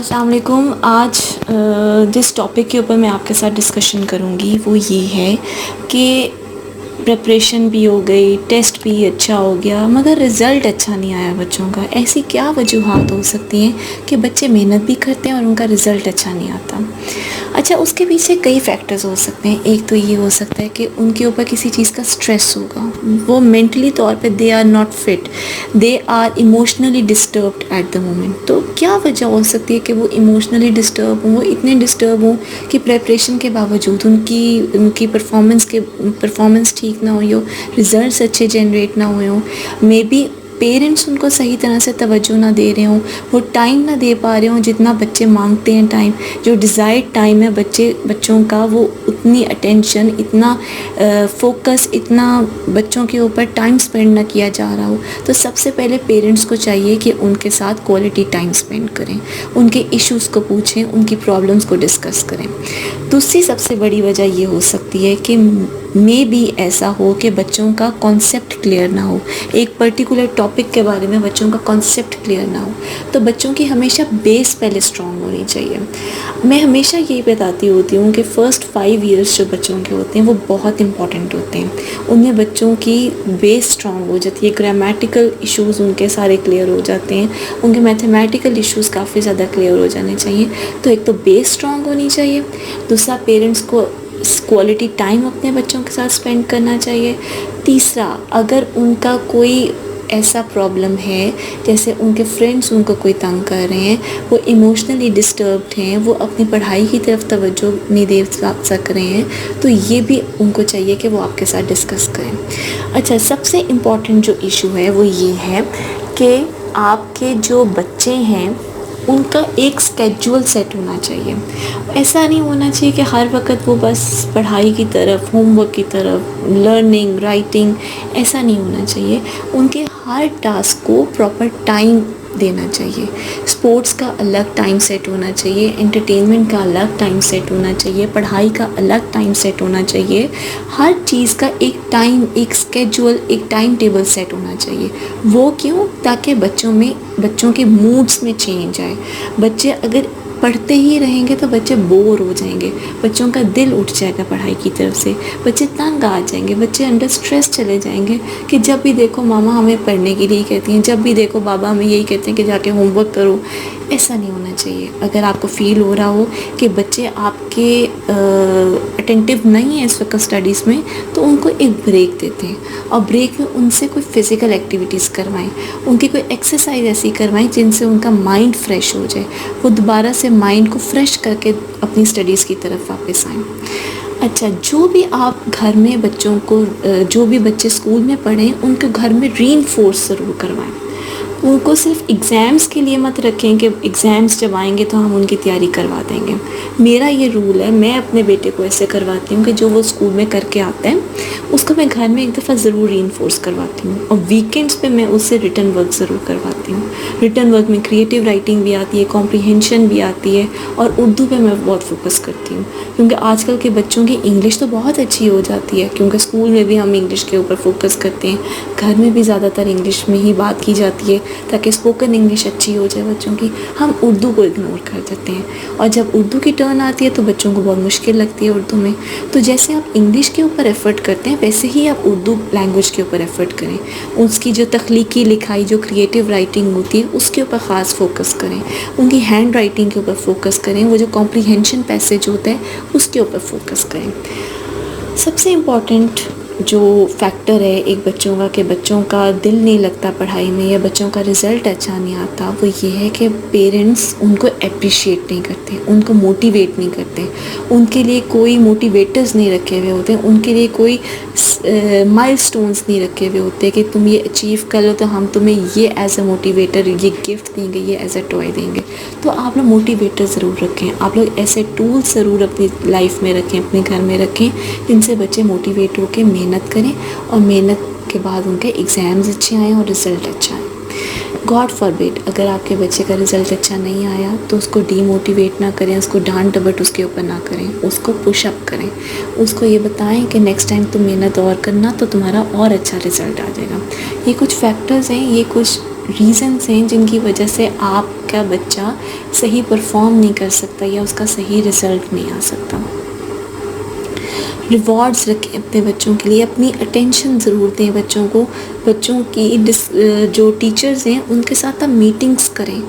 अस्सलाम वालेकुम। आज जिस टॉपिक के ऊपर मैं आपके साथ डिस्कशन करूँगी वो ये है कि प्रिपरेशन भी हो गई, टेस्ट भी अच्छा हो गया, मगर रिज़ल्ट अच्छा नहीं आया बच्चों का। ऐसी क्या वजूहात हो सकती हैं कि बच्चे मेहनत भी करते हैं और उनका रिज़ल्ट अच्छा नहीं आता? अच्छा, उसके पीछे कई फैक्टर्स हो सकते हैं। एक तो ये हो सकता है कि उनके ऊपर किसी चीज़ का स्ट्रेस होगा, वो मेंटली तौर पे they are not fit, they are emotionally disturbed at the moment. तो क्या वजह हो सकती है कि वो इमोशनली डिस्टर्ब हों, वो इतने डिस्टर्ब हों कि प्रेपरेशन के बावजूद उनकी परफॉर्मेंस ठीक ना हुई हो, रिज़ल्ट्स अच्छे जनरेट ना हुए हों। मे बी पेरेंट्स उनको सही तरह से तवज्जो ना दे रहे हों, वो टाइम ना दे पा रहे हों जितना बच्चे मांगते हैं। टाइम जो डिज़ायर्ड टाइम है बच्चों का, वो उतनी अटेंशन, इतना फोकस, इतना बच्चों के ऊपर टाइम स्पेंड ना किया जा रहा हो। तो सबसे पहले पेरेंट्स को चाहिए कि उनके साथ क्वालिटी टाइम स्पेंड करें, उनके इश्यूज़ को पूछें, उनकी प्रॉब्लम्स को डिस्कस करें। दूसरी सबसे बड़ी वजह ये हो सकती है कि मे बी ऐसा हो कि बच्चों का कॉन्सेप्ट क्लियर ना हो, एक पर्टिकुलर टॉपिक के बारे में बच्चों का कॉन्सेप्ट क्लियर ना हो। तो बच्चों की हमेशा बेस पहले स्ट्रॉन्ग होनी चाहिए। मैं हमेशा यही बताती होती हूँ कि फ़र्स्ट 5 ईयर्स जो बच्चों के होते हैं वो बहुत इंपॉर्टेंट होते हैं। उनमें बच्चों की बेस स्ट्रॉन्ग हो जाती है, ग्रामेटिकल इश्यूज़ उनके सारे क्लियर हो जाते हैं, उनके मैथमेटिकल इश्यूज़ काफ़ी ज़्यादा क्लियर हो जाने चाहिए। तो एक तो बेस स्ट्रॉन्ग होनी चाहिए, दूसरा पेरेंट्स को क्वालिटी टाइम अपने बच्चों के साथ स्पेंड करना चाहिए। तीसरा, अगर उनका कोई ऐसा प्रॉब्लम है जैसे उनके फ्रेंड्स उनको कोई तंग कर रहे हैं, वो इमोशनली डिस्टर्ब्ड हैं, वो अपनी पढ़ाई की तरफ तवज्जो नहीं दे सक रहे हैं, तो ये भी उनको चाहिए कि वो आपके साथ डिस्कस करें। अच्छा, सबसे इम्पॉर्टेंट जो इशू है वो ये है कि आपके जो बच्चे हैं उनका एक स्केड्यूल सेट होना चाहिए। ऐसा नहीं होना चाहिए कि हर वक्त वो बस पढ़ाई की तरफ, होमवर्क की तरफ, लर्निंग, राइटिंग, ऐसा नहीं होना चाहिए। उनके हर टास्क को प्रॉपर टाइम देना चाहिए। स्पोर्ट्स का अलग टाइम सेट होना चाहिए, एंटरटेनमेंट का अलग टाइम सेट होना चाहिए, पढ़ाई का अलग टाइम सेट होना चाहिए। हर चीज़ का एक टाइम, एक स्केड्यूल, एक टाइम टेबल सेट होना चाहिए। वो क्यों? ताकि बच्चों के मूड्स में चेंज आए। बच्चे अगर पढ़ते ही रहेंगे तो बच्चे बोर हो जाएंगे, बच्चों का दिल उठ जाएगा पढ़ाई की तरफ से, बच्चे तंग आ जाएंगे, बच्चे अंडर स्ट्रेस चले जाएंगे कि जब भी देखो मामा हमें पढ़ने के लिए कहती हैं, जब भी देखो बाबा हमें यही कहते हैं कि जाके होमवर्क करो। ऐसा नहीं होना चाहिए। अगर आपको फ़ील हो रहा हो कि बच्चे आपके अटेंटिव नहीं है इस वक्त स्टडीज़ में, तो उनको एक ब्रेक देते हैं और ब्रेक में उनसे कोई फ़िज़िकल एक्टिविटीज़ करवाएं, उनकी कोई एक्सरसाइज ऐसी करवाएं जिनसे उनका माइंड फ्रेश हो जाए, वो दोबारा से माइंड को फ्रेश करके अपनी स्टडीज़ की तरफ वापस आएँ। अच्छा, जो भी आप घर में बच्चों को, जो भी बच्चे स्कूल में पढ़ें, उनको घर में रीइंफोर्स ज़रूर करवाएं। उनको सिर्फ एग्ज़ाम्स के लिए मत रखें कि एग्ज़ाम्स जब आएंगे तो हम उनकी तैयारी करवा देंगे। मेरा ये रूल है, मैं अपने बेटे को ऐसे करवाती हूँ कि जो वो स्कूल में करके आता है उसको मैं घर में एक दफ़ा ज़रूर रीइंफोर्स करवाती हूँ, और वीकेंड्स पे मैं उससे रिटन वर्क ज़रूर करवाती हूँ। रिटन वर्क में क्रिएटिव राइटिंग भी आती है, कॉम्प्रीहेंशन भी आती है, और उर्दू पे मैं बहुत फोकस करती हूँ, क्योंकि आजकल के बच्चों की इंग्लिश तो बहुत अच्छी हो जाती है, क्योंकि स्कूल में भी हम इंग्लिश के ऊपर फोकस करते हैं, घर में भी ज़्यादातर इंग्लिश में ही बात की जाती है ताकि स्पोकन इंग्लिश अच्छी हो जाए बच्चों की। हम उर्दू को इग्नोर कर देते हैं, और जब उर्दू की टर्न आती है तो बच्चों को बहुत मुश्किल लगती है उर्दू में। तो जैसे आप इंग्लिश के ऊपर एफ़र्ट करते हैं, वैसे ही आप उर्दू लैंग्वेज के ऊपर एफ़र्ट करें। उसकी जो तख्लीकी लिखाई, जो क्रिएटिव राइटिंग होती है, उसके ऊपर ख़ास फोकस करें, उनकी हैंड राइटिंग के ऊपर फोकस करें, वो जो कॉम्प्रीहेंशन पैसेज होता है उसके ऊपर फोकस करें। सबसे इम्पॉर्टेंट जो फैक्टर है एक बच्चों का कि बच्चों का दिल नहीं लगता पढ़ाई में या बच्चों का रिज़ल्ट अच्छा नहीं आता, वो ये है कि पेरेंट्स उनको अप्रिशिएट नहीं करते, उनको मोटिवेट नहीं करते, उनके लिए कोई मोटिवेटर्स नहीं रखे हुए होते, उनके लिए कोई माइलस्टोन्स नहीं रखे हुए होते कि तुम ये अचीव कर लो तो हम तुम्हें ये एज अ मोटिवेटर ये गिफ्ट देंगे, ये एज अ टॉय देंगे। तो आप लोग मोटिवेटर ज़रूर रखें, आप लोग ऐसे टूल्स ज़रूर अपनी लाइफ में रखें, अपने घर में रखें, जिनसे बच्चे मोटिवेट होकर मेहनत करें और मेहनत के बाद उनके एग्ज़ाम्स अच्छे आएँ और रिज़ल्ट अच्छा आए। गॉड फॉरबिड, अगर आपके बच्चे का रिज़ल्ट अच्छा नहीं आया तो उसको डीमोटिवेट ना करें, उसको डांट डपट उसके ऊपर ना करें, उसको पुशअप करें, उसको ये बताएं कि नेक्स्ट टाइम तुम मेहनत और करना तो तुम्हारा और अच्छा रिज़ल्ट आ जाएगा। ये कुछ फैक्टर्स हैं, ये कुछ ریزنس ہیں جن کی وجہ سے آپ کا بچہ صحیح پرفارم نہیں کر سکتا یا اس کا صحیح رزلٹ نہیں آ سکتا. ریوارڈز رکھیں اپنے بچوں کے لیے, اپنی اٹینشن ضرور دیں بچوں کو. بچوں کی جو ٹیچرز ہیں ان کے ساتھ آپ میٹنگز کریں.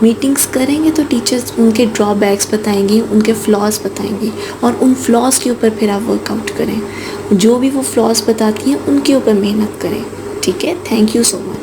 میٹنگز کریں گے تو ٹیچرز ان کے ڈرا بیکس بتائیں گی, ان کے فلاز بتائیں گی, اور ان فلاز کے اوپر پھر آپ ورک آؤٹ کریں. جو بھی وہ فلاز بتاتی ہیں ان کے اوپر محنت کریں. ٹھیک ہے, تھینک یو سو مچ.